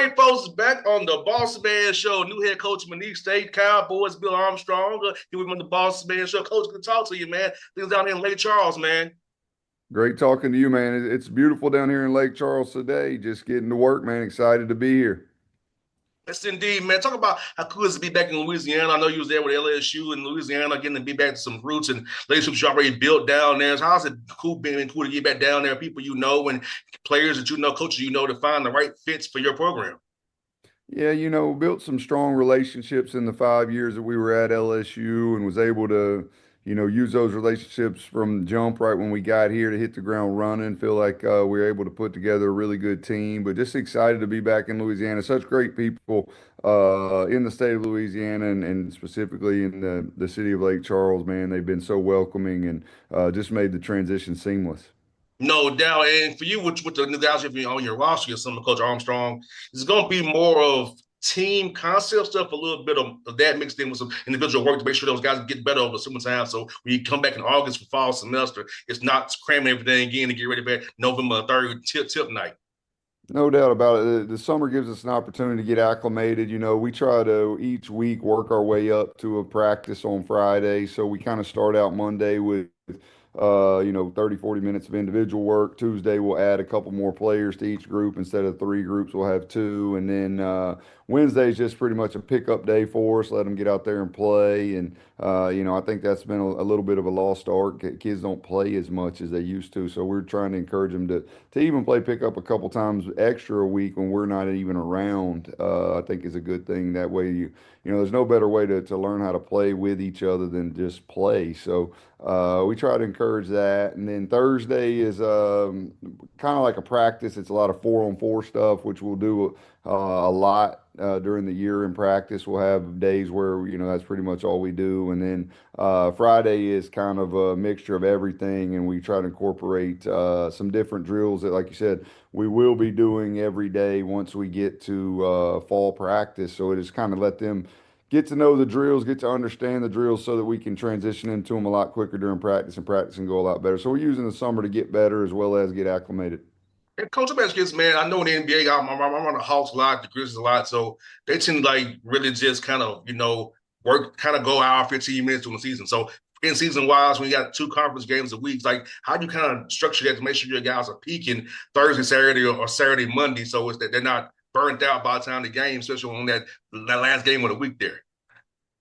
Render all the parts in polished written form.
right, folks, back on the Bossman Show. New head coach, McNeese State Cowboys, Bill Armstrong. Here we on the Bossman Show. Coach, good to talk to you, man. Things down here in Lake Charles, man. Great talking to you, man. It's beautiful down here in Lake Charles today. Just getting to work, man. Excited to be here. Yes, indeed, man. Talk about how cool it is to be back in Louisiana. I know you was there with LSU in Louisiana, getting to be back to some roots and relationships you already built down there. So how's it being cool to get back down there? People you know and players that you know, coaches you know, to find the right fits for your program. Yeah, built some strong relationships in the 5 years that we were at LSU and was able to, use those relationships from jump right when we got here to hit the ground running. Feel like we were able to put together a really good team, but just excited to be back in Louisiana. Such great people in the state of Louisiana and specifically in the city of Lake Charles, man. They've been so welcoming and just made the transition seamless. No doubt. And for you, with the new guys on your roster, your summer coach Armstrong, it's going to be more of team concept stuff, a little bit of that mixed in with some individual work to make sure those guys get better over the summertime. So when you come back in August for fall semester, it's not cramming everything in to get ready for November 3rd tip night. No doubt about it. The summer gives us an opportunity to get acclimated. We try to each week work our way up to a practice on Friday. So we kind of start out Monday with 30, 40 minutes of individual work. Tuesday, we'll add a couple more players to each group. Instead of three groups, we'll have two. And then Wednesday is just pretty much a pickup day for us. Let them get out there and play. And, I think that's been a little bit of a lost art. Kids don't play as much as they used to. So we're trying to encourage them to even play pickup a couple times extra a week when we're not even around. I think is a good thing. That way, there's no better way to learn how to play with each other than just play. So, we try to encourage that. And then Thursday is kind of like a practice. It's a lot of 4-on-4 stuff, which we'll do a lot during the year in practice. We'll have days where, that's pretty much all we do. And then Friday is kind of a mixture of everything. And we try to incorporate some different drills that, like you said, we will be doing every day once we get to fall practice. So it is kind of let them get to know the drills, get to understand the drills so that we can transition into them a lot quicker during practice and practice and go a lot better. So we're using the summer to get better as well as get acclimated. And Coach, I'm asking this, man. I know in the NBA, I'm on the Hawks a lot, the Grizzlies a lot, so they tend to like really just kind of, work, kind of go out 15 minutes during the season. So in season wise, when you got two conference games a week, like how do you kind of structure that to make sure your guys are peaking Thursday, Saturday, or Saturday, Monday, so it's that they're not burnt out by the time the game, especially on that last game of the week there.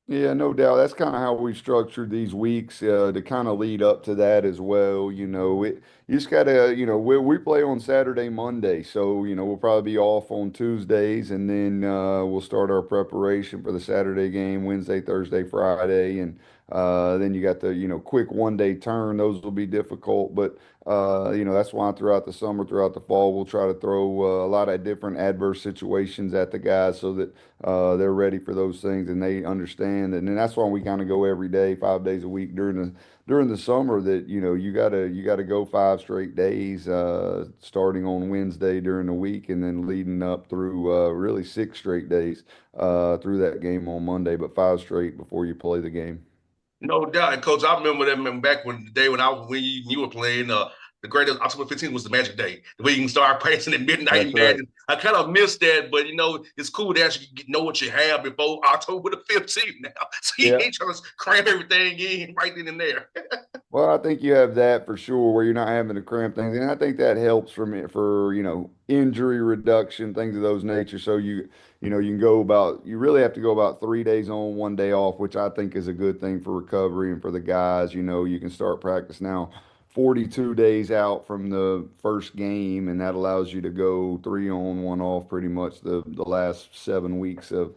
Yeah, no doubt. That's kind of how we structured these weeks to kind of lead up to that as well. You just gotta, we play on Saturday, Monday, so we'll probably be off on Tuesdays, and then we'll start our preparation for the Saturday game Wednesday, Thursday, Friday, and then you got the quick 1 day turn. Those will be difficult, but that's why throughout the summer, throughout the fall, we'll try to throw a lot of different adverse situations at the guys so that they're ready for those things and they understand. And then that's why we kind of go every day, 5 days a week during the summer. That you gotta go 5 straight days, starting on Wednesday during the week and then leading up through really 6 straight days through that game on Monday, but 5 straight before you play the game. No doubt, and Coach. I remember that back when the day when you were playing. The greatest October 15th was the magic day. The way you can start practicing at midnight. That's right. Man, I kind of missed that, but it's cool to actually know what you have before October the 15th now. So you Yeah. ain't trying to cram everything in right then and there. Well, I think you have that for sure, where you're not having to cramp things, and I think that helps for injury reduction, things of those nature. So you can go about you really have to go about 3 days on, 1 day off, which I think is a good thing for recovery and for the guys. You can start practice now 42 days out from the first game, and that allows you to go 3 on, 1 off pretty much the last 7 weeks of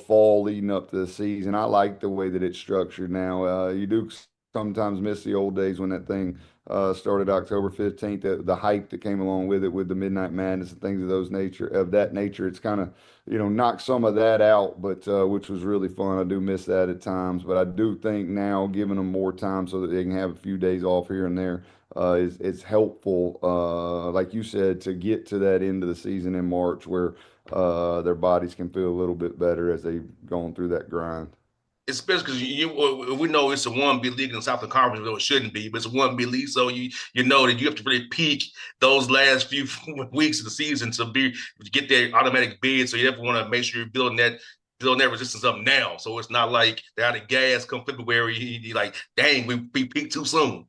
fall leading up to the season. I like the way that it's structured now. You do sometimes miss the old days when that thing started October 15th. The hype that came along with it, with the Midnight Madness and things of that nature. It's kind of knocked some of that out, but which was really fun. I do miss that at times, but I do think now giving them more time so that they can have a few days off here and there is helpful. Like you said, to get to that end of the season in March where their bodies can feel a little bit better as they've gone through that grind. especially because we know it's a one B league in the Southern Conference, though it shouldn't be, but it's a one B league, so you know that you have to really peak those last few weeks of the season to get that automatic bid. So you definitely want to make sure you're building that resistance up now. So it's not like they're out of gas come February. You like, dang, we peaked too soon.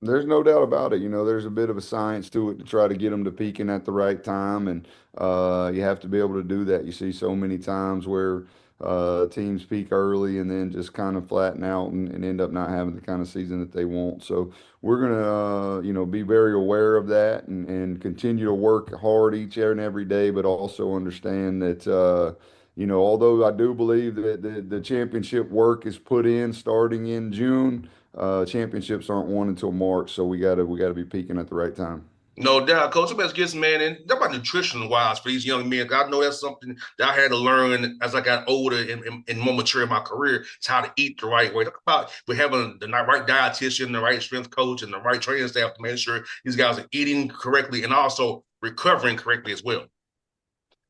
There's no doubt about it. You know, there's a bit of a science to it to try to get them to peaking at the right time, and you have to be able to do that. You see so many times where teams peak early and then just kind of flatten out and end up not having the kind of season that they want. So we're gonna, be very aware of that and continue to work hard each and every day, but also understand that. Although I do believe that the championship work is put in starting in June, championships aren't won until March, so we gotta be peaking at the right time. No doubt, Coach. Let's get some man. And that about nutrition wise for these young men. I know that's something that I had to learn as I got older and more mature in my career. It's how to eat the right way. Talk about we having the right dietitian, the right strength coach, and the right training staff to make sure these guys are eating correctly and also recovering correctly as well.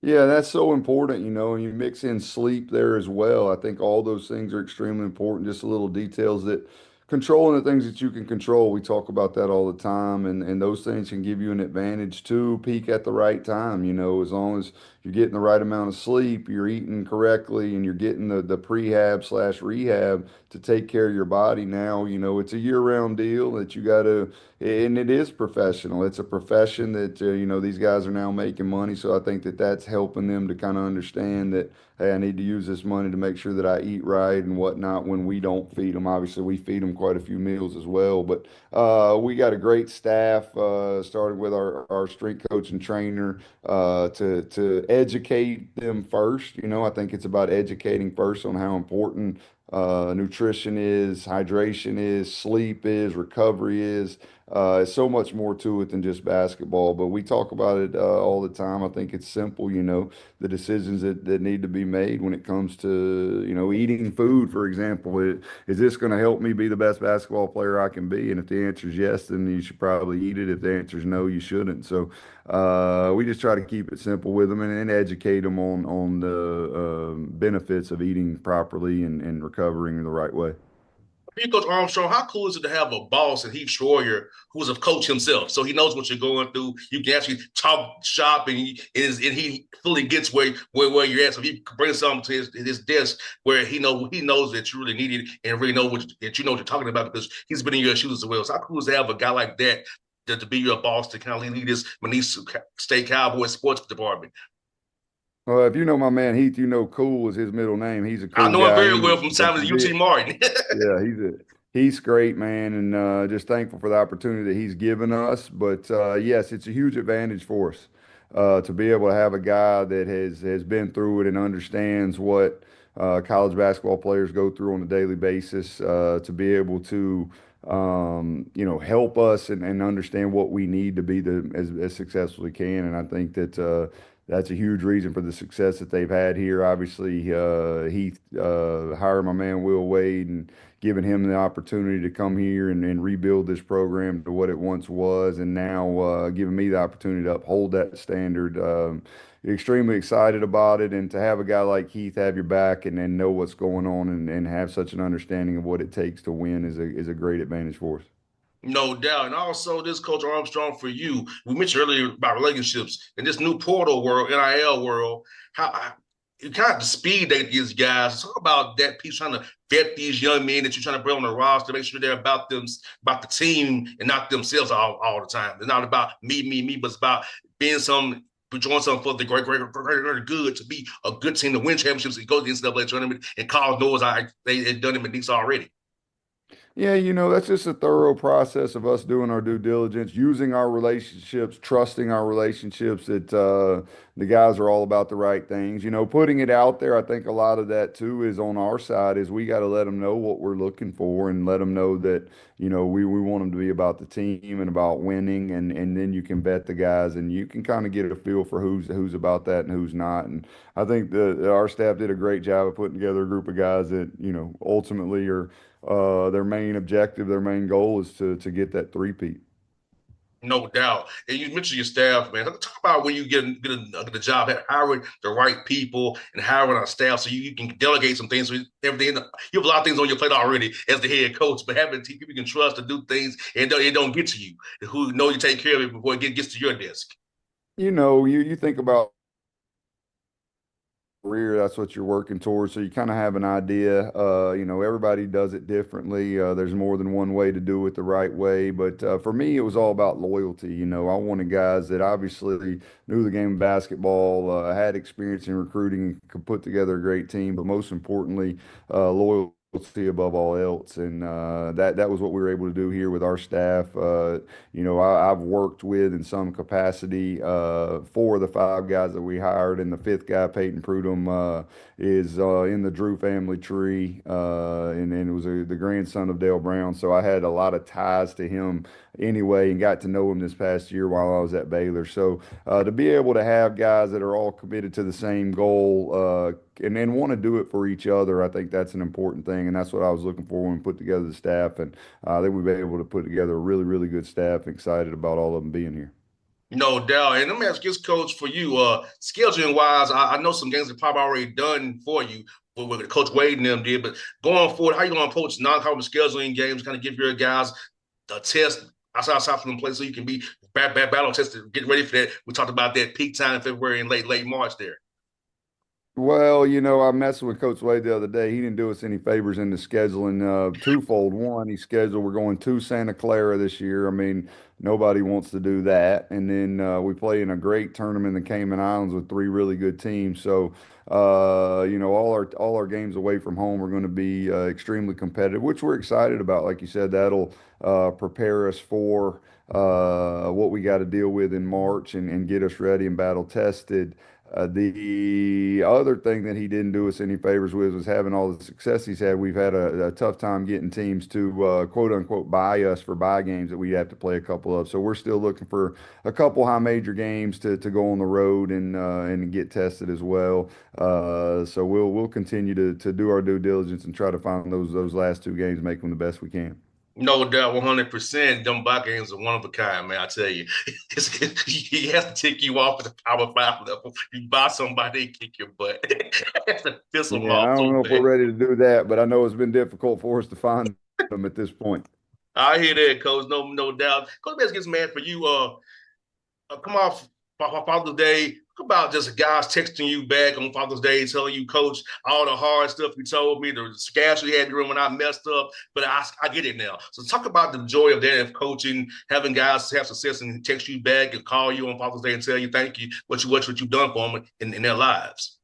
Yeah, that's so important, and you mix in sleep there as well. I think all those things are extremely important, just the little details that controlling the things that you can control. We talk about that all the time, and those things can give you an advantage to peak at the right time, as long as you're getting the right amount of sleep, you're eating correctly, and you're getting the prehab slash rehab to take care of your body now. It's a year-round deal that you got to, and it is professional. It's a profession that, these guys are now making money. So I think that that's helping them to kind of understand that, hey, I need to use this money to make sure that I eat right and whatnot when we don't feed them. Obviously, we feed them quite a few meals as well. But we got a great staff, starting with our strength coach and trainer, to educate them first. I think it's about educating first on how important nutrition is, hydration is, sleep is, recovery is. It's so much more to it than just basketball, but we talk about it all the time. I think it's simple, the decisions that need to be made when it comes to, eating food, for example. Is this going to help me be the best basketball player I can be? And if the answer is yes, then you should probably eat it. If the answer is no, you shouldn't. So we just try to keep it simple with them and educate them on the benefits of eating properly and recovering the right way. You, Coach Armstrong, how cool is it to have a boss and Heath Schroyer who's a coach himself? So he knows what you're going through. You can actually talk shop and he fully gets where you're at. So he brings something to his desk where he knows that you really need it and really know that you know what you're talking about because he's been in your shoes as well. So how cool is to have a guy like that to be your boss to kind of lead this McNeese State Cowboys sports department? If you know my man Heath, Cool is his middle name. He's a I cool know him guy. very well from time at UT Martin. Yeah, he's great, man, and just thankful for the opportunity that he's given us. But yes, it's a huge advantage for us to be able to have a guy that has been through it and understands what college basketball players go through on a daily basis. To be able to help us and understand what we need to be as successful as we can. And I think that that's a huge reason for the success that they've had here. Obviously, Heath hired my man Will Wade and giving him the opportunity to come here and rebuild this program to what it once was, and now giving me the opportunity to uphold that standard. Extremely excited about it, and to have a guy like Heath have your back and then know what's going on and have such an understanding of what it takes to win is a great advantage for us. No doubt. And also, this Coach Armstrong for you. We mentioned earlier about relationships in this new portal world, NIL world, how you kind of the speed date these guys. Talk about that piece trying to vet these young men that you're trying to bring on the roster, make sure they're about them, about the team and not themselves all the time. It's not about me, but it's about being some doing something for the great good to be a good team to win championships and go to the NCAA tournament and cause noise. They had done it with Nice already. Yeah, that's just a thorough process of us doing our due diligence, using our relationships, trusting our relationships that the guys are all about the right things. Putting it out there, I think a lot of that too is on our side is we got to let them know what we're looking for and let them know that, we want them to be about the team and about winning and then you can bet the guys and you can kind of get a feel for who's about that and who's not. And I think our staff did a great job of putting together a group of guys that, ultimately are their main objective, their main goal is to get that three-peat. No doubt. And you mentioned your staff, man. Talk about when you get a job at hiring the right people and hiring a staff so you can delegate some things. So everything you have a lot of things on your plate already as the head coach, but having people you can trust to do things and it don't get to you, who know you take care of it before gets to your desk. You think about career, that's what you're working towards. So you kind of have an idea. Everybody does it differently. There's more than one way to do it the right way. But for me, it was all about loyalty. I wanted guys that obviously knew the game of basketball, had experience in recruiting, and could put together a great team. But most importantly, loyalty above all else. And that was what we were able to do here with our staff. I've worked with in some capacity four of the five guys that we hired, and the fifth guy, Peyton Prudhomme, is in the Drew family tree, and it was the grandson of Dale Brown. So I had a lot of ties to him anyway, and got to know him this past year while I was at Baylor. So to be able to have guys that are all committed to the same goal and then want to do it for each other, I think that's an important thing, and that's what I was looking for when we put together the staff. And I think we've been able to put together a really, really good staff. Excited about all of them being here. No doubt. And let me ask this, coach, for you, scheduling wise, I know some games are probably already done for you, what Coach Wade and them did, but going forward, how you going to approach non-conference scheduling games, kind of give your guys a test outside from the place so you can be battle tested, get ready for that. We talked about that peak time in February and late March there. Well, I messed with Coach Wade the other day. He didn't do us any favors in the scheduling. Twofold. One, he scheduled, we're going to Santa Clara this year. I mean, nobody wants to do that. And then we play in a great tournament in the Cayman Islands with three really good teams. So, all our games away from home are going to be extremely competitive, which we're excited about. Like you said, that'll prepare us for what we got to deal with in March and get us ready and battle tested. The other thing that he didn't do us any favors with was having all the success he's had. We've had a tough time getting teams to quote unquote buy us for buy games that we have to play a couple of. So we're still looking for a couple high major games to go on the road and get tested as well. So we'll continue to do our due diligence and try to find those last two games, make them the best we can. No doubt, 100%. Them buy games are one of a kind, man. I tell you, he has to take you off at the Power Five level. You buy somebody, and kick your butt. Has to piss them Yeah, off I don't so know if we're bad. ready to do that, but I know it's been difficult for us to find them at this point. I hear that, coach. No doubt. Coach Bass gets mad for you. Come off Father's Day. Talk about just guys texting you back on Father's Day, telling you, Coach, all the hard stuff you told me, the scabs you had during when I messed up. But I get it now. So talk about the joy of that of coaching, having guys have success and text you back and call you on Father's Day and tell you thank you what you've done for them in their lives.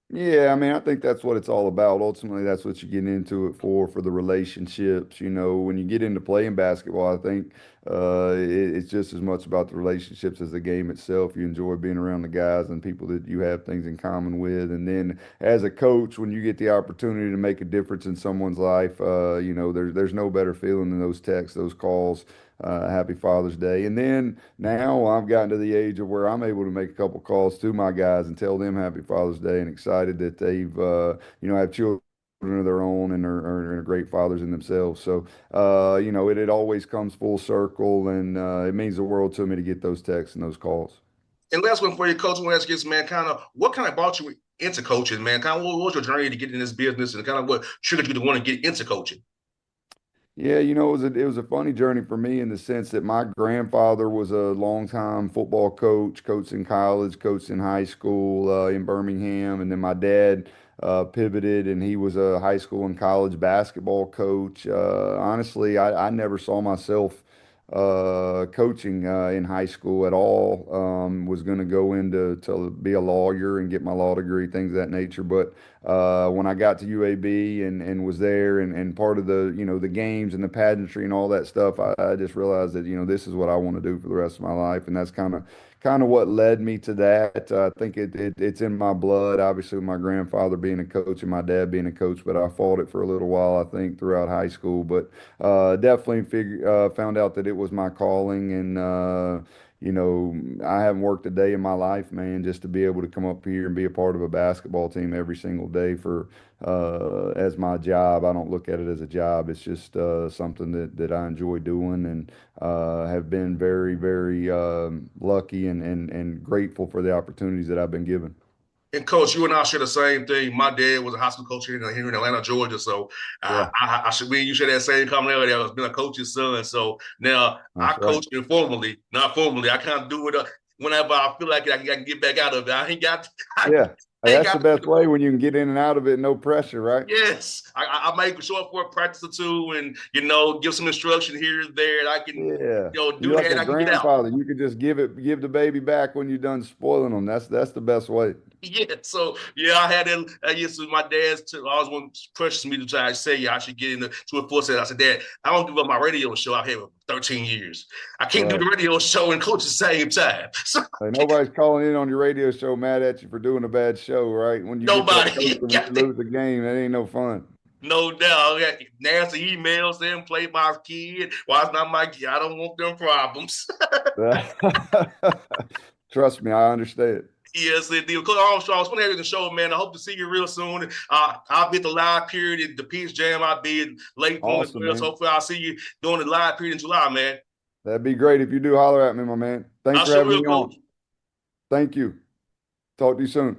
Yeah, I mean, I think that's what it's all about. Ultimately, that's what you get into it for the relationships. When you get into playing basketball, I think it's just as much about the relationships as the game itself. You enjoy being around the guys and people that you have things in common with. And then as a coach, when you get the opportunity to make a difference in someone's life, there's no better feeling than those texts, those calls. Happy Father's Day. And then now I've gotten to the age of where I'm able to make a couple calls to my guys and tell them Happy Father's Day and excited that they've, have children of their own and are great fathers in themselves. So, it always comes full circle and it means the world to me to get those texts and those calls. And last one for you, Coach, I want to ask you this, man, what kind of brought you into coaching, man? Kind of what was your journey to get in this business and kind of what triggered you to want to get into coaching? Yeah, it was a funny journey for me in the sense that my grandfather was a longtime football coach, coached in college, coached in high school in Birmingham, and then my dad pivoted and he was a high school and college basketball coach. Honestly, I never saw myself coaching in high school at all. Was going to go into to be a lawyer and get my law degree, things of that nature. But when I got to UAB and was there and part of the games and the pageantry and all that stuff, I just realized that this is what I want to do for the rest of my life, and that's kind of what led me to that. I think it's in my blood. Obviously, my grandfather being a coach and my dad being a coach, but I fought it for a little while, I think, throughout high school. But definitely found out that it was my calling, and I haven't worked a day in my life, man, just to be able to come up here and be a part of a basketball team every single day for as my job. I don't look at it as a job. It's just something that I enjoy doing and have been very, very lucky and grateful for the opportunities that I've been given. And coach, you and I share the same thing. My dad was a high school coach here in Atlanta, Georgia. So Yeah, I should me and you share that same commonality. I was been a coach's son. So now I that's right. coach informally, not formally. I kind of do it whenever I feel like I can get back out of it. I ain't got I, Yeah. Hey, ain't that's the got best way when you can get in and out of it, no pressure, right? yes. I make show up for a practice or two and give some instruction here and there and I can Yeah. do You're like that. a I can get out. grandfather. You could just give the baby back when you're done spoiling them. That's the best way. Yeah, so yeah, I had that. I used to my dad's. Always want to pressure me to try to say, yeah, I should get into to a full set. I said, Dad, I don't give up my radio show I've had for 13 years. I can't do the Right. radio show and coach at the same time. So Hey, nobody's calling in on your radio show mad at you for doing a bad show, right? When you get that nobody coaching, when you got that. lose a game, that ain't no fun. No doubt. I got nasty emails, them play my kid. Why it's not my kid? I don't want them problems. Trust me, I understand. Yes, indeed. Coach Armstrong, it's going to have you the show, man. I hope to see you real soon. I'll be at the live period at the Peach Jam. I'll be late for as Awesome, well. So man. hopefully I'll see you during the live period in July, man. That'd be great if you do holler at me, my man. Thanks I for sure having will, me on. coach. Thank you. Talk to you soon.